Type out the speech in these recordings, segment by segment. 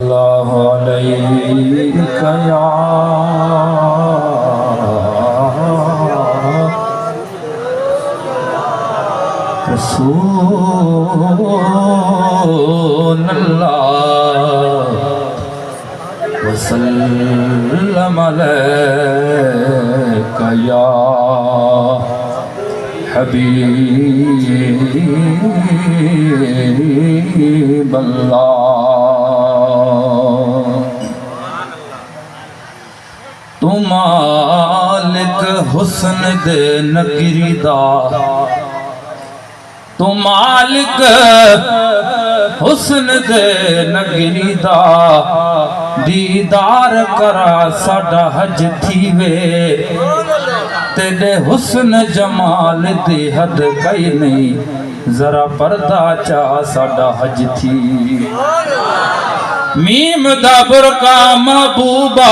सल्लल्लाहु अलैहि या रसूल अल्लाह वसल्लम अलैका या हबीब अल्लाह। तू मालिक हुस्न दे नगरीदा, तू मालिक हुस्न दे नगरीदा, दीदार करा साडा हज थीवे, तेरे हुस्न जमाल दी हद कई नहीं, जरा पर्दा चा साडा हज थी। मीम दा बुरका महबूबा,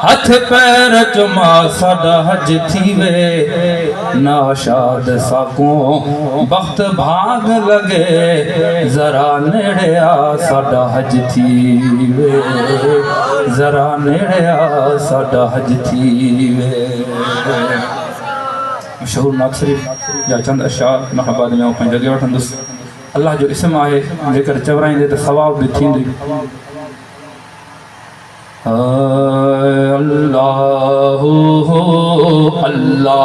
हथ पैर चुमा साडा हज थीवे, नाशाद साको वक्त भाग लगे, जरा नेड़े आ साडा हज थीवे, जरा नेड़े आ साडा हज थीवे। मशहूर नात शरीफ या चंद अशार महबाद में पंहिंजी जॻह वठंदुसि। अल्लाह जो इस्म आहे, जेकर चवराईंदे त सवाब बि थींदी। अल्लाह अल्लाह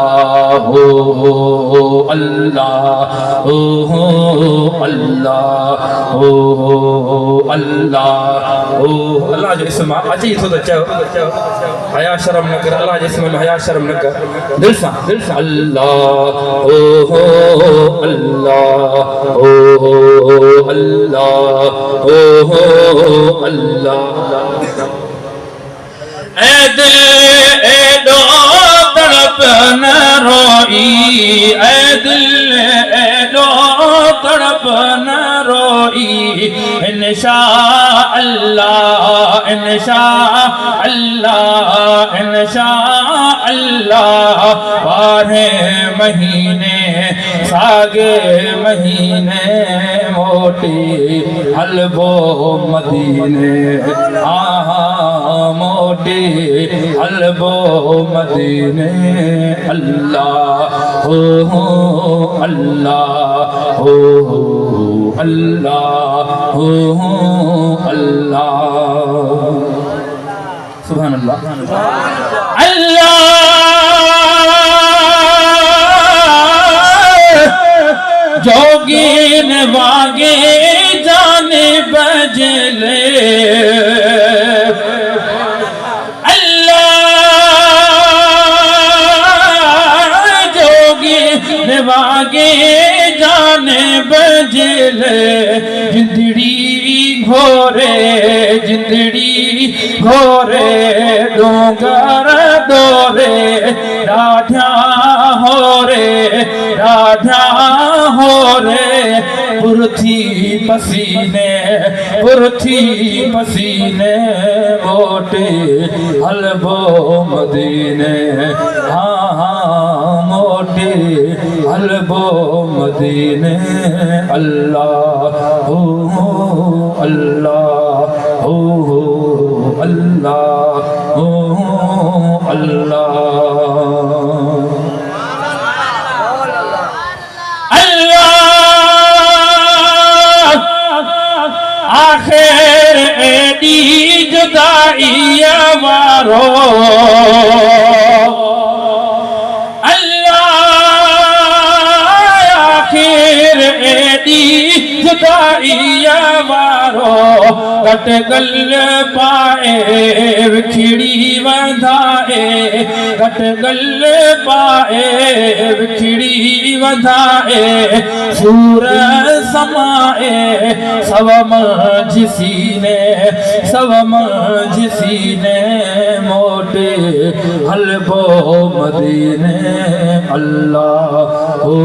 अल्लाह अल्लाह अल्लाह जो इस्म अची थो त चयो, हया शर्म न कर, अल्लाह जे इस्म में हया शर्म न कर, दिल सां अल्लाह अल्लाह अल्लाह अल्लाह। ए दिल एडो तड़प न रोई, ए दिल एडो तड़प न रोई, इंशा अल्लाह इंशा अल्लाह इंशा अल्लाह। बारे महीने सागे महीने मोटी हलबो मदीने, मोटी हलबो मदीने। अल्लाह हो अल्लाह हो अल्लाह हो अल्लाह। सुभान अल्लाह। अल्लाह जोगीन वागे जाने बजले, वागे जाने बजले, जिंदड़ी घोरे जिंदड़ी घोरे, डोंगर दोरे राधा हो रे राधा हो रे। पुरथी पसीने पुरथी पसीने, मोटे हलबो मदीने, हाँ हाँ मोटे हलबो मदीने। अल्लाह हो अल्लाह हो अल्लाह हो अल्लाह। आखिर एडी जुदाई वारो, अल्लाह आखिर एडी जुदाई वारो, कट गल पाए विखड़ी वधाए, कट गल पाए विखड़ी वधाए, सूर समाए सवम जिसीने सवम जिसीने, मोटे हलबो मदीने। अल्लाह हो